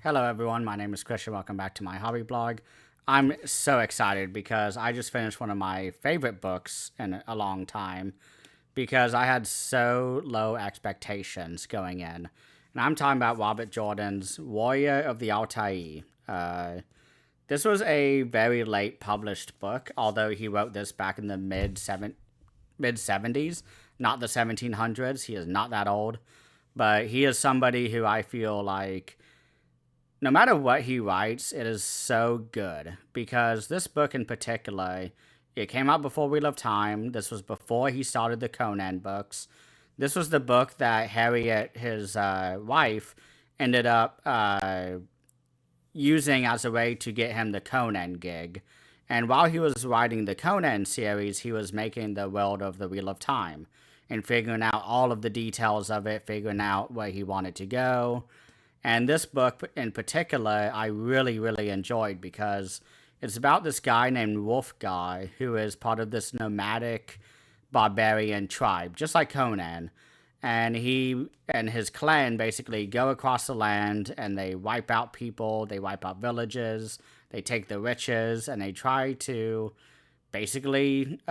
Hello everyone, my name is Christian. Welcome back to my hobby blog. I'm so excited because I just finished one of my favorite books in a long time because I had so low expectations going in. And I'm talking about Robert Jordan's Warrior of the Altaii. This was a very late published book, although he wrote this back in the mid 70s, not the 1700s. He is not that old, but he is somebody who I feel like no matter what he writes, it is so good because this book in particular, it came out before Wheel of Time. This was before he started the Conan books. This was the book that Harriet, his wife, ended up using as a way to get him the Conan gig. And while he was writing the Conan series, he was making the world of the Wheel of Time and figuring out all of the details of it, figuring out where he wanted to go. And this book in particular, I really, really enjoyed because it's about this guy named Wolfgar who is part of this nomadic barbarian tribe, just like Conan. And he and his clan basically go across the land and they wipe out people, they wipe out villages, they take the riches, and they try to basically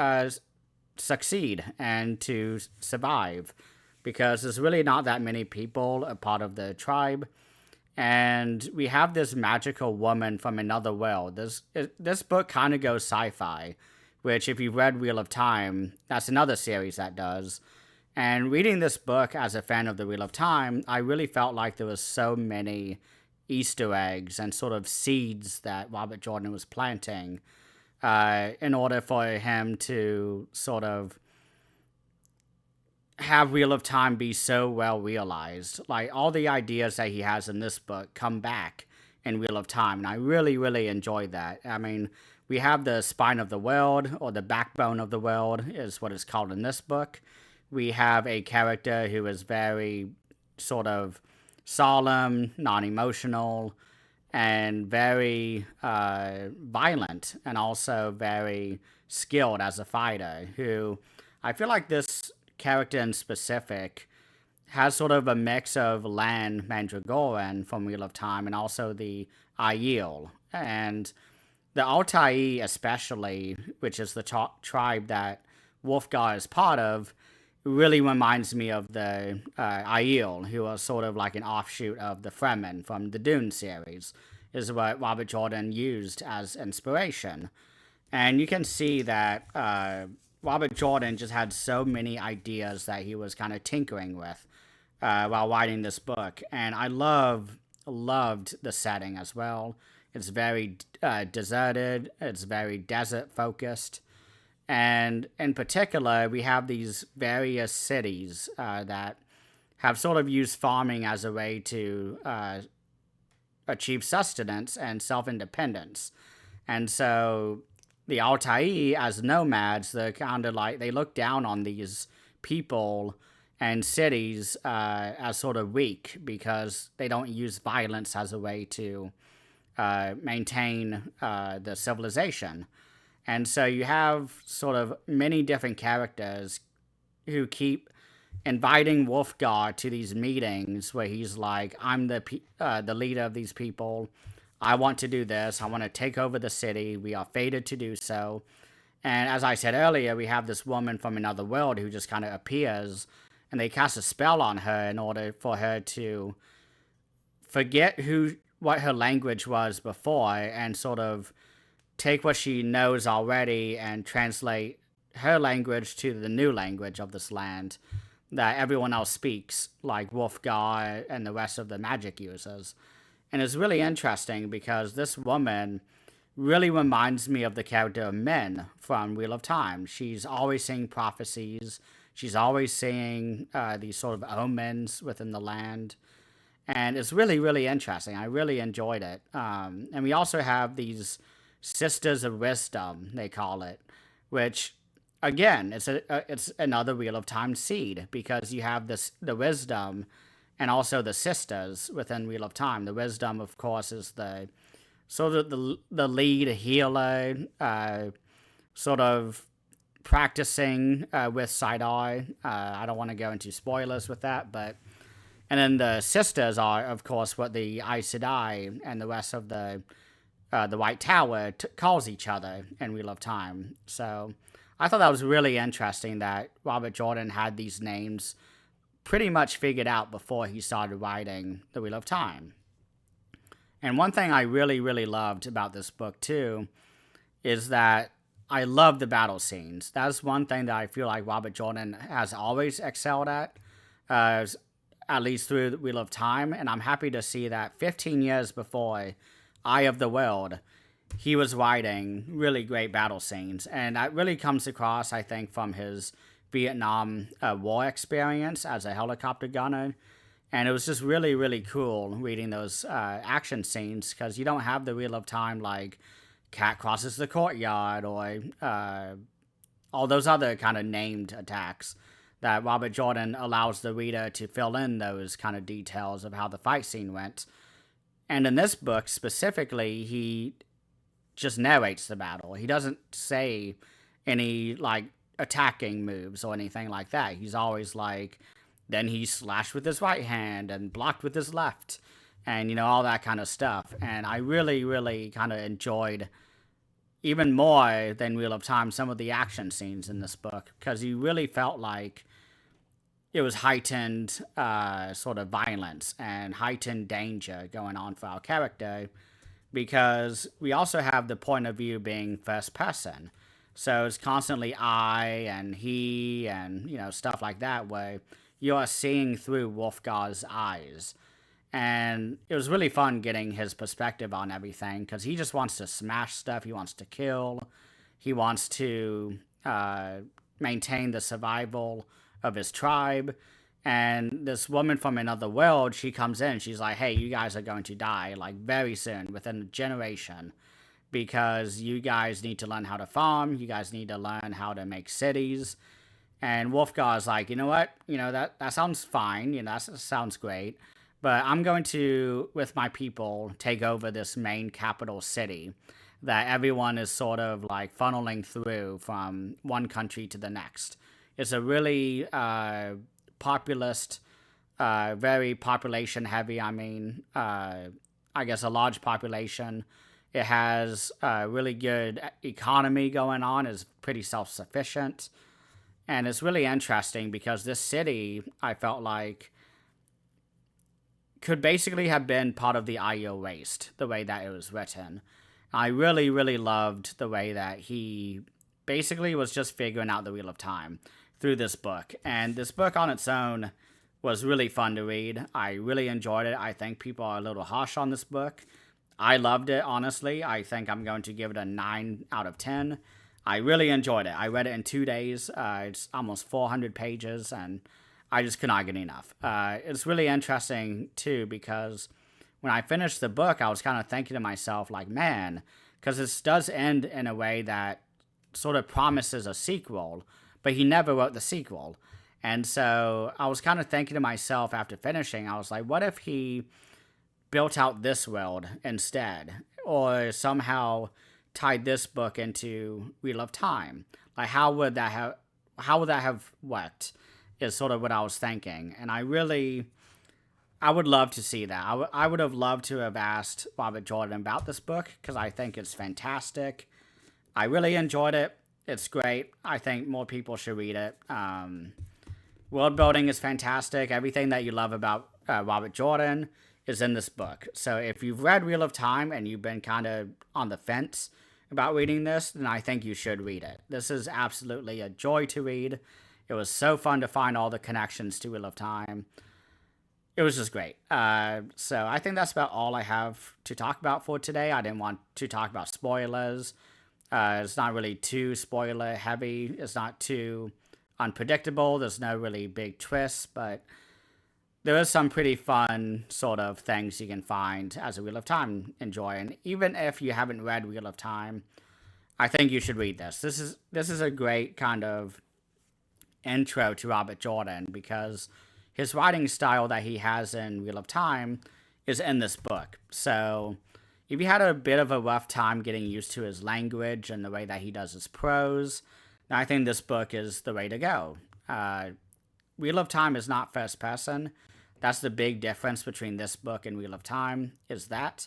succeed and to survive because there's really not that many people a part of the tribe, and we have this magical woman from another world. This book kind of goes sci-fi, which if you've read Wheel of Time, that's another series that does. And reading this book as a fan of the Wheel of Time, I really felt like there was so many Easter eggs and sort of seeds that Robert Jordan was planting in order for him to sort of have Wheel of Time be so well realized. Like all the ideas that he has in this book come back in Wheel of Time, and I really, really enjoyed that. I mean, we have the spine of the world, or the backbone of the world, is what it's called in this book. We have a character who is very sort of solemn, non emotional, and very violent, and also very skilled as a fighter. Who I feel like this character in specific has sort of a mix of Lan Mandragoran from Wheel of Time and also the Aiel. And the Altaii, especially, which is the tribe that Wolfgar is part of, really reminds me of the Aiel, who are sort of like an offshoot of the Fremen from the Dune series, is what Robert Jordan used as inspiration. And you can see that Robert Jordan just had so many ideas that he was kind of tinkering with while writing this book. And I loved the setting as well. It's very deserted, it's very desert focused. And in particular, we have these various cities that have sort of used farming as a way to achieve sustenance and self independence. And so the Altaii, as nomads, they're kind of like they look down on these people and cities as sort of weak because they don't use violence as a way to maintain the civilization. And so you have sort of many different characters who keep inviting Wolfgar to these meetings where he's like, "I'm the leader of these people. I want to do this. I want to take over the city. We are fated to do so." And as I said earlier, we have this woman from another world who just kind of appears, and they cast a spell on her in order for her to forget what her language was before and sort of take what she knows already and translate her language to the new language of this land that everyone else speaks, like Wolfgar and the rest of the magic users. And it's really interesting because this woman really reminds me of the character of Min from Wheel of Time. She's always seeing prophecies. She's always seeing these sort of omens within the land. And it's really, really interesting. I really enjoyed it. And we also have these Sisters of Wisdom, they call it, which again, it's another Wheel of Time seed because you have the wisdom and also the sisters within Wheel of Time. The wisdom, of course, is the sort of the lead healer, sort of practicing with Sidai. I don't want to go into spoilers with that, but And then the sisters are, of course, what the Aes Sedai and the rest of the White Tower calls each other in Wheel of Time. So I thought that was really interesting that Robert Jordan had these names pretty much figured out before he started writing The Wheel of Time. And one thing I really, really loved about this book, too, is that I love the battle scenes. That's one thing that I feel like Robert Jordan has always excelled at least through the Wheel of Time. And I'm happy to see that 15 years before Eye of the World, he was writing really great battle scenes. And that really comes across, I think, from his Vietnam War experience as a helicopter gunner. And it was just really, really cool reading those action scenes because you don't have the Wheel of Time like Cat crosses the courtyard or all those other kind of named attacks that Robert Jordan allows the reader to fill in those kind of details of how the fight scene went. And in this book specifically, he just narrates the battle. He doesn't say any like attacking moves or anything like that. He's always like, then he slashed with his right hand and blocked with his left and, you know, all that kind of stuff. And I really, really kind of enjoyed, even more than Wheel of Time, some of the action scenes in this book because you really felt like it was heightened sort of violence and heightened danger going on for our character because we also have the point of view being first person. So it's constantly I and he and, you know, stuff like that where you are seeing through Wolfgar's eyes. And it was really fun getting his perspective on everything because he just wants to smash stuff. He wants to kill. He wants to maintain the survival of his tribe. And this woman from another world, she comes in. She's like, hey, you guys are going to die like very soon, within a generation, because you guys need to learn how to farm. You guys need to learn how to make cities. And Wolfgar's like, you know what? You know, that sounds fine. You know, that sounds great. But I'm going to, with my people, take over this main capital city that everyone is sort of like funneling through from one country to the next. It's a really populist, very population heavy. I mean, I guess a large population. It has a really good economy going on. It's pretty self-sufficient. And it's really interesting because this city, I felt like, could basically have been part of the Aiyo Waste, the way that it was written. I really, really loved the way that he basically was just figuring out the Wheel of Time through this book. And this book on its own was really fun to read. I really enjoyed it. I think people are a little harsh on this book. I loved it, honestly. I think I'm going to give it a 9 out of 10. I really enjoyed it. I read it in 2 days. It's almost 400 pages, and I just could not get enough. It's really interesting, too, because when I finished the book, I was kind of thinking to myself, like, man, because this does end in a way that sort of promises a sequel, but he never wrote the sequel. And so I was kind of thinking to myself after finishing, I was like, what if he built out this world instead? Or somehow tied this book into Wheel of Time? Like, how would that have worked? Is sort of what I was thinking. And I would love to see that. I would have loved to have asked Robert Jordan about this book because I think it's fantastic. I really enjoyed it. It's great. I think more people should read it. World building is fantastic. Everything that you love about Robert Jordan is in this book. So if you've read Wheel of Time and you've been kind of on the fence about reading this, then I think you should read it. This is absolutely a joy to read. It was so fun to find all the connections to Wheel of Time. It was just great. So I think that's about all I have to talk about for today. I didn't want to talk about spoilers. It's not really too spoiler heavy. It's not too unpredictable. There's no really big twists, but there is some pretty fun sort of things you can find as a Wheel of Time enjoy. And even if you haven't read Wheel of Time, I think you should read this. This is a great kind of intro to Robert Jordan because his writing style that he has in Wheel of Time is in this book. So if you had a bit of a rough time getting used to his language and the way that he does his prose, then I think this book is the way to go. Wheel of Time is not first person. That's the big difference between this book and Wheel of Time, is that.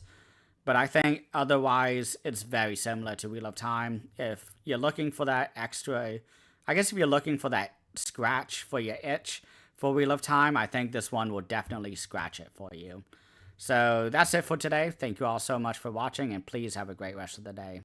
But I think otherwise it's very similar to Wheel of Time. If you're looking for that extra, I guess if you're looking for that scratch for your itch for Wheel of Time, I think this one will definitely scratch it for you. So that's it for today. Thank you all so much for watching, and please have a great rest of the day.